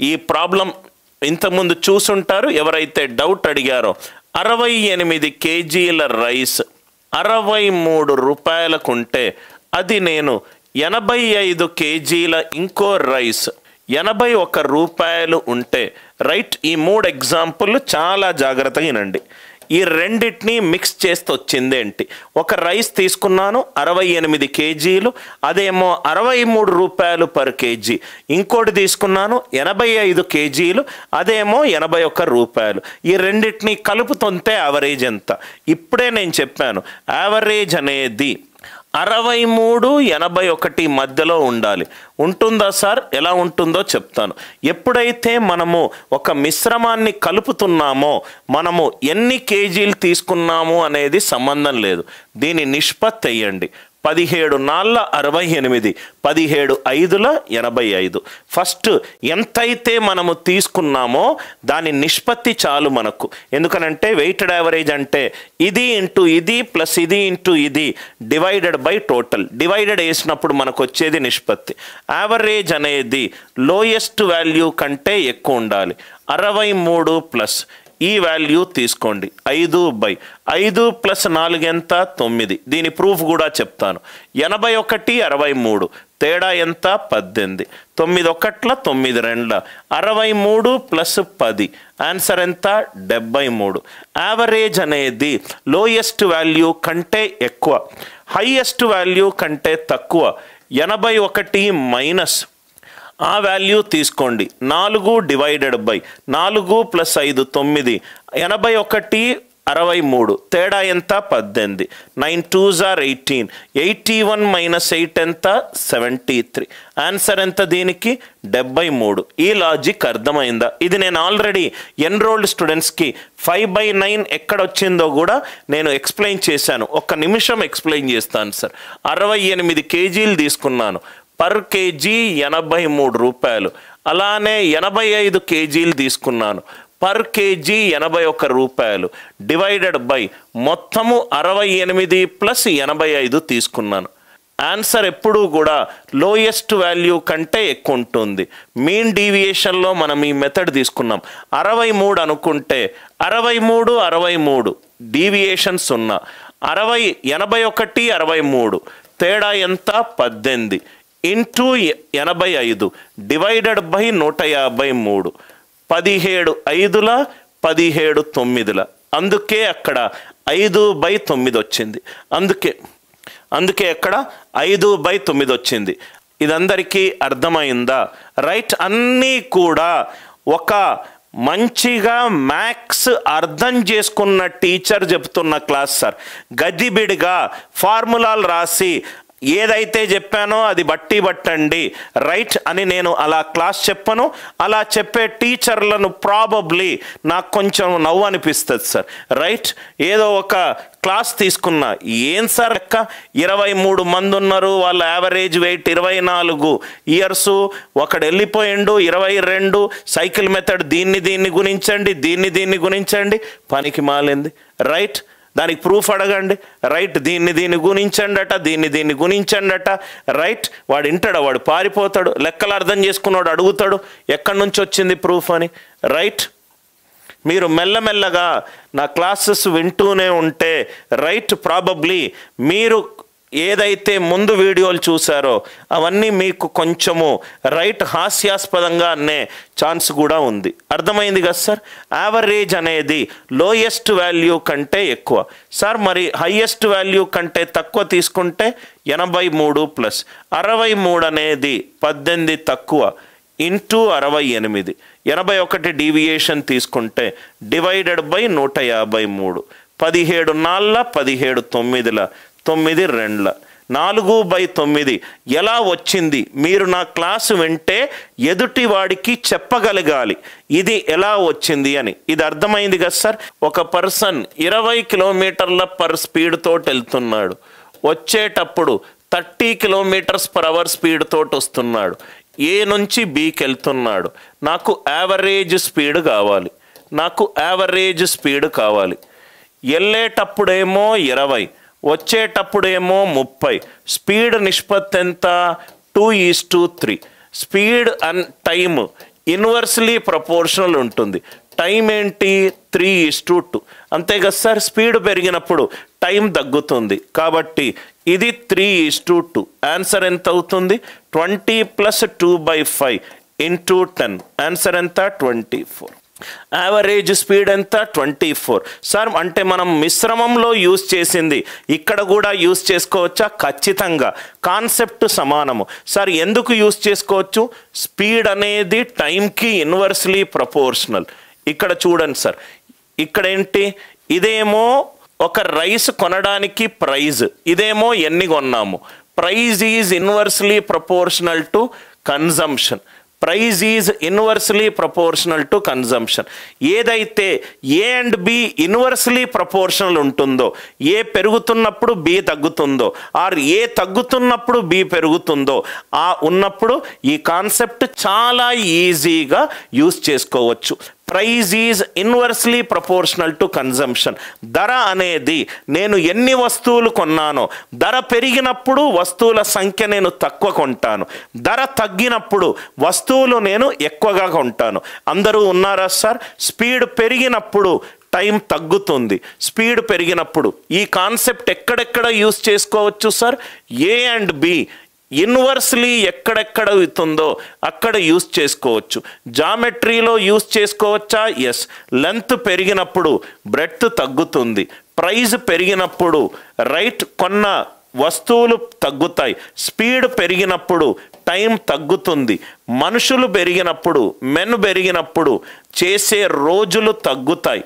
ఈ ప్రాబ్లం ఇంతకుముందు చూసుంటారు ఎవరైతే డౌట్ అడిగారో. 68 కేజీల రైస్ 63 రూపాయలకుంటే అది నేను 85 కేజీల ఇంకో రైస్ 81 రూపాయలు ఉంటే రైట్. ఈ 3 ఎగ్జాంపుల్ చాలా జాగ్రత్తగా వినండి. ఈ రెండింటిని మిక్స్ చేస్తే వచ్చింది ఏంటి? ఒక రైస్ తీసుకున్నాను 68 కేజీలు, అదేమో 63 రూపాయలు పర్ కేజీ. ఇంకోటి తీసుకున్నాను 85 కేజీలు, అదేమో 81 రూపాయలు. ఈ రెండింటిని కలుపుతుంటే యావరేజ్ ఎంత? ఇప్పుడే నేను చెప్పాను, యావరేజ్ అనేది 63, 81 మధ్యలో ఉండాలి. ఉంటుందా సార్? ఎలా ఉంటుందో చెప్తాను. ఎప్పుడైతే మనము ఒక మిశ్రమాన్ని కలుపుతున్నామో మనము ఎన్ని కేజీలు తీసుకున్నాము అనేది సంబంధం లేదు. దీని నిష్పత్తి అయ్యండి. 17 నాళ్ళ 68, 17 ఐదుల 85. ఫస్ట్ ఎంతైతే మనము తీసుకున్నామో దాని నిష్పత్తి చాలు మనకు. ఎందుకనంటే వెయిటెడ్ యావరేజ్ అంటే ఇది ఇంటూ ఇది ప్లస్ ఇది ఇంటూ ఇది డివైడెడ్ బై టోటల్. డివైడెడ్ వేసినప్పుడు మనకు వచ్చేది నిష్పత్తి. యావరేజ్ అనేది లోయెస్ట్ వాల్యూ కంటే ఎక్కువ ఉండాలి. 63 ప్లస్ ఈ వాల్యూ తీసుకోండి 5/5 ప్లస్ 4 ఎంత? 9. దీని ప్రూఫ్ కూడా చెప్తాను. 81, 63 తేడా ఎంత? 18. 9 1 9 2 63 ప్లస్ 10 ఆన్సర్ ఎంత? 73. యావరేజ్ అనేది లోయెస్ట్ వాల్యూ కంటే ఎక్కువ, హైయెస్ట్ వాల్యూ కంటే తక్కువ. 81 మైనస్ ఆ వాల్యూ తీసుకోండి 4 డివైడెడ్ బై 4 ప్లస్ 5 9. 81 63 తేడా ఎంత? 18. 9 2s are 18. 81 మైనస్ 8 ఎంత? 73. ఆన్సర్ ఎంత దీనికి? 73. ఈ లాజిక్ అర్థమైందా? ఇది నేను ఆల్రెడీ ఎన్రోల్డ్ స్టూడెంట్స్కి 5/9 ఎక్కడొచ్చిందో కూడా నేను ఎక్స్ప్లెయిన్ చేశాను. ఒక్క నిమిషం ఎక్స్ప్లెయిన్ చేస్తాను సార్. 68 కేజీలు తీసుకున్నాను, పర్ కేజీ 83 రూపాయలు. అలానే 85 కేజీలు తీసుకున్నాను, పర్ కేజీ 81 రూపాయలు డివైడెడ్ బై మొత్తము 68 ప్లస్ 85 తీసుకున్నాను. ఆన్సర్ ఎప్పుడూ కూడా లోయెస్ట్ వాల్యూ కంటే ఎక్కువ ఉంటుంది. మీన్ డీవియేషన్లో మనం ఈ మెథడ్ తీసుకున్నాం. 63 అనుకుంటే 63 డీవియేషన్ 0. 81 63 తేడా ఎంత? 18 ఇంటూ 85 డివైడెడ్ బై 153. 17 5ల 17 9ల. అందుకే అక్కడ 5/9 వచ్చింది. అందుకే అక్కడ 5/9 వచ్చింది. ఇదందరికీ అర్థమైందా? రైట్. అన్నీ కూడా ఒక మంచిగా మ్యాథ్స్ అర్థం చేసుకున్న టీచర్ చెప్తున్న క్లాస్ సార్. గజిబిడిగా ఫార్ములాలు రాసి ఏదైతే చెప్పానో అది బట్టి పట్టండి రైట్ అని నేను అలా క్లాస్ చెప్పను. అలా చెప్పే టీచర్లను ప్రాబబ్లీ నాకు కొంచెం నవ్వు అనిపిస్తుంది సార్. రైట్. ఏదో ఒక క్లాస్ తీసుకున్నా, ఏం సార్ లెక్క 23 మంది ఉన్నారు, వాళ్ళ యావరేజ్ వెయిట్ 24 ఇయర్స్, ఒకడు వెళ్ళిపోయిండు 22, సైకిల్ మెథడ్ దీన్ని గుణించండి, దీన్ని గుణించండి, పనికి మాలింది. రైట్. దానికి ప్రూఫ్ అడగండి. రైట్. దీన్ని గుణించండి అట, దీన్ని గుణించండి అట. రైట్. వాడు వింటాడు, వాడు పారిపోతాడు. లెక్కలు అర్థం చేసుకున్నాడు అడుగుతాడు ఎక్కడి నుంచి వచ్చింది ప్రూఫ్ అని. రైట్. మీరు మెల్లమెల్లగా నా క్లాసెస్ వింటూనే ఉంటే రైట్ ప్రాబబ్లీ మీరు ఏదైతే ముందు వీడియోలు చూసారో అవన్నీ మీకు కొంచెము రైట్ హాస్యాస్పదంగా అనే ఛాన్స్ కూడా ఉంది. అర్థమైంది కదా సార్? యావరేజ్ అనేది లోయెస్ట్ వాల్యూ కంటే ఎక్కువ సార్. మరి హైయెస్ట్ వాల్యూ కంటే తక్కువ తీసుకుంటే 83 ప్లస్ 63 అనేది 18 తక్కువ ఇంటూ 68. 81 డీవియేషన్ తీసుకుంటే డివైడెడ్ బై 153. 17 4ల 17 9ల 9 2ల 4/9 ఎలా వచ్చింది? మీరు నా క్లాసు వింటే ఎదుటి వాడికి చెప్పగలగాలి ఇది ఎలా వచ్చింది అని. ఇది అర్థమైంది కదా సార్? ఒక పర్సన్ 20 కిలోమీటర్ల పర్ స్పీడ్ తోటి వెళ్తున్నాడు, వచ్చేటప్పుడు 30 కిలోమీటర్స్ పర్ అవర్ స్పీడ్ తోటి వస్తున్నాడు. ఏ నుంచి బికి వెళ్తున్నాడు. నాకు యావరేజ్ స్పీడ్ కావాలి. వెళ్ళేటప్పుడేమో 20, వచ్చేటప్పుడేమో 30. స్పీడ్ నిష్పత్తి ఎంత? 2:3. Speed and time inversely proportional ఉంటుంది. టైం ఏంటి? 3:2. అంతే కదా సార్. స్పీడ్ పెరిగినప్పుడు టైం తగ్గుతుంది కాబట్టి ఇది 3:2. ఆన్సర్ ఎంత అవుతుంది? 20 + 2/5 × 10. ఆన్సర్ ఎంత? 24. యావరేజ్ స్పీడ్ ఎంత? 24. సార్ అంటే మనం మిశ్రమంలో యూజ్ చేసింది ఇక్కడ కూడా యూజ్ చేసుకోవచ్చా? ఖచ్చితంగా. కాన్సెప్ట్ సమానము. సార్ ఎందుకు యూజ్ చేసుకోవచ్చు? స్పీడ్ అనేది టైంకి ఇన్వర్స్లీ ప్రపోర్షనల్. ఇక్కడ చూడండి సార్, ఇక్కడ ఏంటి? ఇదేమో ఒక రైస్ కొనడానికి ప్రైజ్, ఇదేమో ఎన్ని కొన్నాము. Price is inversely proportional to consumption. Price is inversely proportional to consumption. ఏదైతే A and B inversely proportional ఉంటుందో, ఏ పెరుగుతున్నప్పుడు బి తగ్గుతుందో, ఆర్ ఏ తగ్గుతున్నప్పుడు బి పెరుగుతుందో, ఆ ఉన్నప్పుడు ఈ కాన్సెప్ట్ చాలా ఈజీగా యూజ్ చేసుకోవచ్చు. Price is inversely proportional to consumption. ధర అనేది నేను ఎన్ని వస్తువులు కొన్నానో, ధర పెరిగినప్పుడు వస్తువుల సంఖ్య నేను తక్కువ కొంటాను, ధర తగ్గినప్పుడు వస్తువులు నేను ఎక్కువగా కొంటాను. అందరూ ఉన్నారా సార్? స్పీడ్ పెరిగినప్పుడు టైం తగ్గుతుంది, స్పీడ్ పెరిగినప్పుడు. ఈ కాన్సెప్ట్ ఎక్కడెక్కడ యూజ్ చేసుకోవచ్చు sir? A and B inversely ఎక్కడెక్కడ అవుతుందో అక్కడ యూజ్ చేసుకోవచ్చు. జామెట్రీలో యూజ్ చేసుకోవచ్చా? ఎస్. లెంత్ పెరిగినప్పుడు బ్రెడ్త్ తగ్గుతుంది, ప్రైజ్ పెరిగినప్పుడు రైట్ కొన్న వస్తువులు తగ్గుతాయి, స్పీడ్ పెరిగినప్పుడు టైం తగ్గుతుంది, మనుషులు పెరిగినప్పుడు మెన్ పెరిగినప్పుడు చేసే రోజులు తగ్గుతాయి.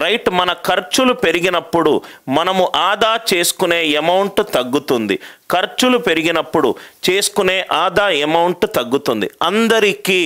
రైట్. మన ఖర్చులు పెరిగినప్పుడు మనము ఆదా చేసుకునే అమౌంట్ తగ్గుతుంది, ఖర్చులు పెరిగినప్పుడు చేసుకునే ఆదా అమౌంట్ తగ్గుతుంది. అందరికీ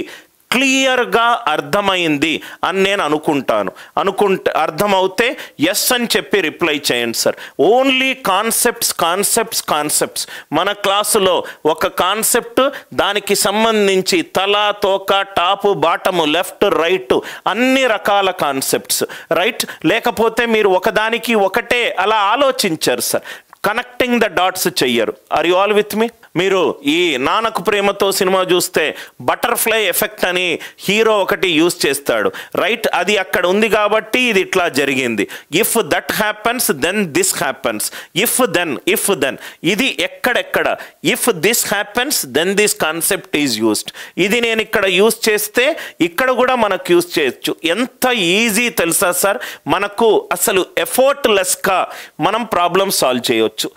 క్లియర్గా అర్థమైంది అని నేను అనుకుంటే అర్థమవుతే ఎస్ అని చెప్పి రిప్లై చేయండి సార్. Only concepts. మన క్లాసులో ఒక కాన్సెప్ట్, దానికి సంబంధించి తల, తోక, టాపు, బాటము, లెఫ్ట్, రైట్ అన్ని రకాల కాన్సెప్ట్స్. రైట్. లేకపోతే మీరు ఒకదానికి ఒకటే అలా ఆలోచించారు సార్, కనెక్టింగ్ ద డాట్స్ చెయ్యరు. Are you all with me? మీరు ఈ నాన్నకు ప్రేమతో సినిమా చూస్తే బటర్ఫ్లై ఎఫెక్ట్ అని హీరో ఒకటి యూజ్ చేస్తాడు. రైట్. అది అక్కడ ఉంది కాబట్టి ఇది ఇట్లా జరిగింది. If that happens then this happens. If then ఇది ఎక్కడెక్కడ? If this happens then this concept is used. ఇది నేను ఇక్కడ యూజ్ చేస్తే ఇక్కడ కూడా మనకు యూజ్ చేయొచ్చు. ఎంత ఈజీ తెలుసా సార్? మనకు అసలు ఎఫర్ట్లెస్గా మనం ప్రాబ్లమ్ సాల్వ్ చేయొచ్చు.